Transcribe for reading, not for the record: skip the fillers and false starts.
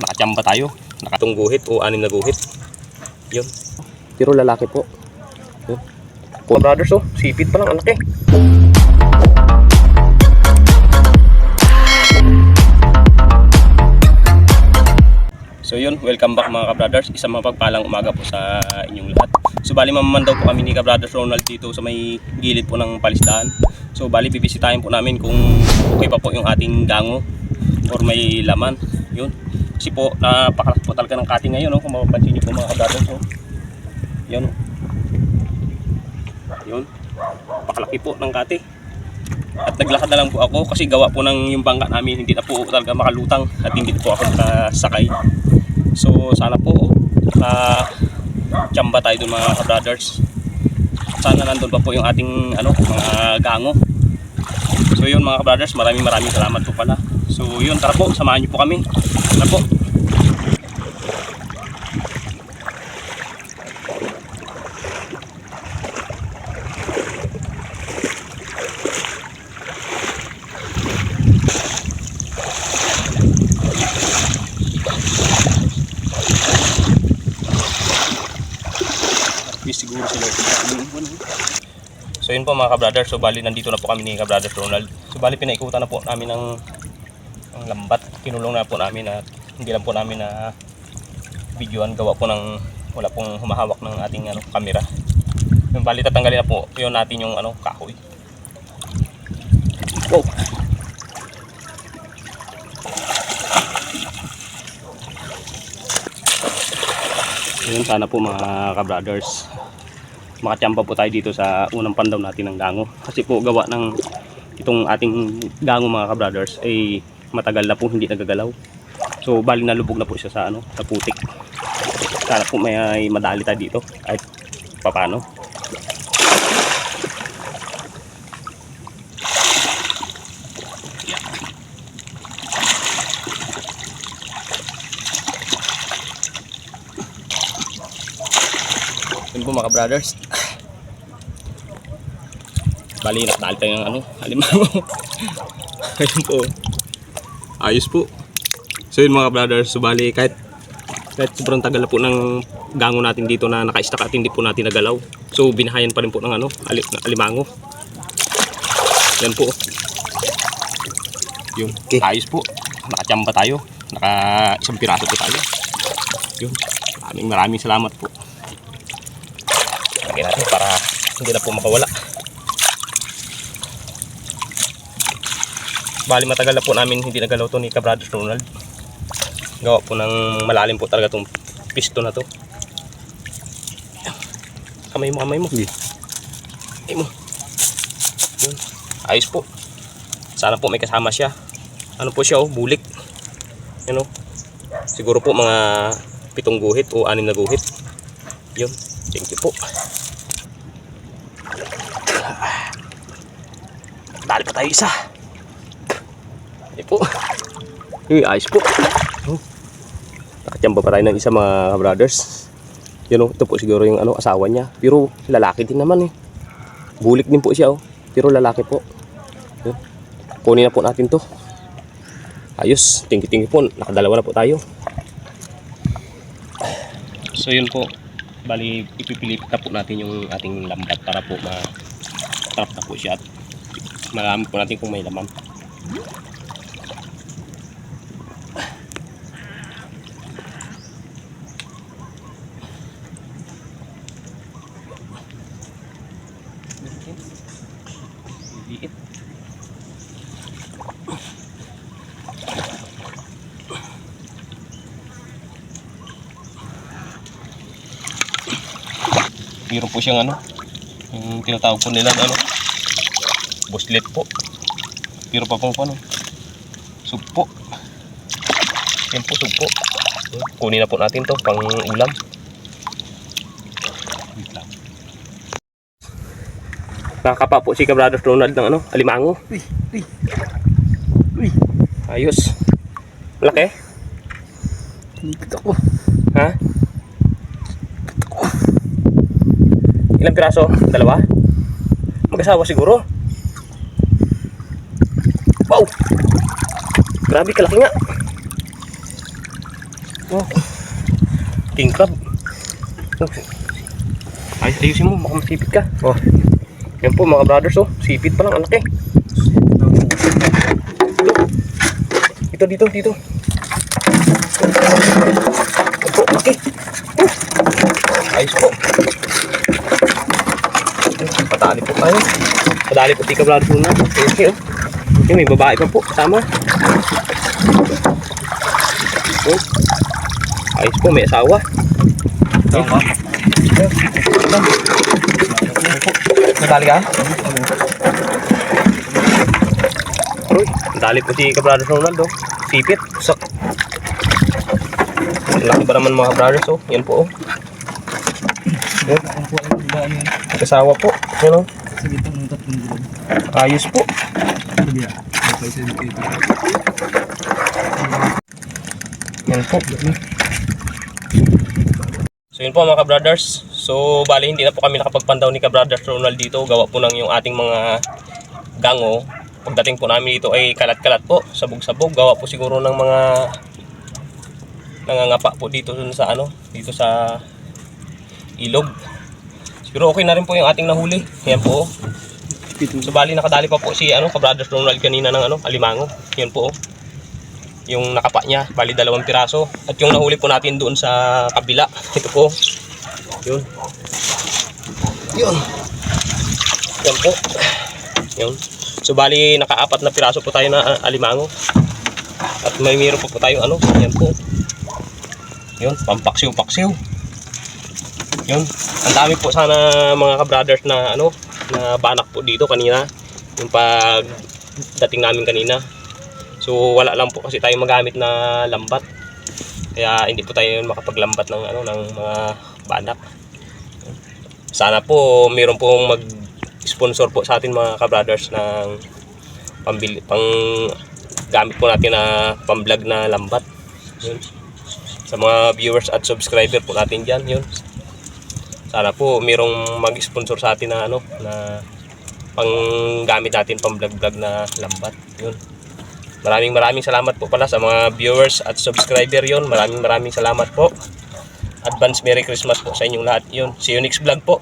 nakachamba tayo. Nakatong guhit o 6 na guhit. Yun. Pero lalaki po. Yun. Po brothers, oh, sipit pa lang, ang laki. So yun, welcome back mga ka-brothers. Isang mapagpalang umaga po sa inyong lahat. So bali mamamandaw po kami ni ka-brothers Ronald dito sa may gilid po ng palisdaan. So bali bibisitahin po namin kung okay pa po yung ating gango or may laman. Yun. Kasi po napakalaki po talaga ng cutting ngayon, no? Kung mapapansin niyo po mga ka-brothers, oh. Yun. Yun. Pakalaki po ng cutting. At naglakad na lang po ako kasi gawa po ng yung bangka namin hindi na po talaga makalutang at hindi po ako nakasakay. So sana po tsamba tayo dun mga ka-brothers. Sana nandun pa po yung ating mga gango. So yun mga ka-brothers, maraming salamat po pala. So yun, tara po, samahan niyo po kami. Tara po. Siguro sila. So yun po mga ka-brothers, so bali nandito na po kami ni ka-brothers Ronald. So bali pinaikutan na po namin ang lambat. Kinulong na po namin at hindi lang po namin na videoan, gawa po ng wala pong humahawak ng ating camera. Yung bali tatanggalin na po yun natin yung kahoy. Wow. Yun, sana po mga ka-brothers makachamba po tayo dito sa unang pandaw natin ng gango. Kasi po gawa ng itong ating gango mga ka-brothers ay matagal na po hindi nagagalaw. So bali nalubog na po siya sa sa putik. Sana po may madali tayo dito kahit paano. Yun po mga ka-brothers. Bali nakadali tayo ng alimango. Ayun po. Ayos po. So yun mga ka-brothers, so bali kahit sobrang tagal na po ng gango natin dito na naka-stack at hindi po natin nagalaw. So binahayan pa rin po ng alimango. Yan po. Yun. Okay. Ayos po. Nakachamba tayo. Isang piraso po tayo. Yun. Maraming salamat po. Lagyan natin para hindi na po makawala. Bali matagal na po namin hindi nagalaw to ni ka-brothers Ronald. Gawa po ng malalim po talaga tong piston na to. Kamay mo. Kamay mo. Yun. Ayos po. Sana po may kasama siya. Ano po siya, bulik. Yun, siguro po mga 7 guhit o 6 na guhit. Yun. Thank you po. Dali pa tayo isa. Ayun po. Ayos po. Nakachamba pa tayo ng isa mga brothers. Yun, ito po siguro yung asawa niya. Pero lalaki din naman eh. Bulik din po siya pero lalaki po. Yun. Kunin na po natin to. Ayos. Thank you po. Nakadalawa na po tayo. So yun po. Bali ipipilipit na po natin yung ating lambat para po ma-trap na po siya at malaman po natin kung may laman. Liit. Meron po siyang yung tinatawag po nila buslet po. Pero pa pong sugpo. Yan po, sugpo. Kunin na po natin to pang ulam. Nakakapa po si ka-brothers Ronald ng alimango. Uy. Ayos. Malaki? Nipit ako. Ha? Ilang piraso? 2? Mag-asawa siguro. Wow! Grabe kalaki nga. Oh. King crab. Ayusin mo, baka masipit ka. Oh. Yan po mga brothers, oh. Sipit pa lang, ang laki. Dito. Yan po, laki. Ayos po. Patali po tayo. Padali po tika brothers muna. Okay, oh. Yung may babae pa po, kasama. Oh. Ayos po, may asawa. Tama. Nadali ka? Uy, nadali po si ka-brothers Ronaldo. Sipit, sak. Laki ba naman mga brothers, oh. Yan po, oh. Kasawa po. Yan, oh. Ayos po. Yan po. So yun po mga ka-brothers. So bali hindi na po kami nakapagpandaw ni ka-brothers Ronald dito. Gawa po ng yung ating mga gango. Pagdating po namin dito ay kalat-kalat po. Sabog-sabog. Gawa po siguro ng mga nangangapa po dito sa ano. Dito sa ilog. Siguro okay na rin po yung ating nahuli. Yan po. So bali nakadali pa po si ano ka-brothers Ronald kanina ng ano alimango. Yan po. Yung nakapa niya, bali 2 piraso. At yung nahuli po natin doon sa kabila, ito po. Yun. Yan po. Yun. So bali naka-4 na piraso po tayo na alimango. At may meron po tayo ano, yan po. Yun, pampaksiw-paksiw. Yun. Ang dami po sana mga ka-brothers na ano, na banak po dito kanina. Yung pag dating namin kanina. So wala lang po kasi tayo magamit na lambat. Kaya hindi po tayo makapaglambat ng ano ng mga banak. Sana po mayroon pong mag-sponsor po sa atin mga ka-brothers ng pang gamit po natin na pang-vlog na lambat. Yun. Sa mga viewers at subscriber po natin diyan, yun. Sana po mayroong mag-sponsor sa atin na ano na pang gamit natin pang-vlog na lambat. Yun. Maraming salamat po pala sa mga viewers at subscriber yon. Maraming salamat po. Advance Merry Christmas po sa inyong lahat. Yun. See you next vlog po.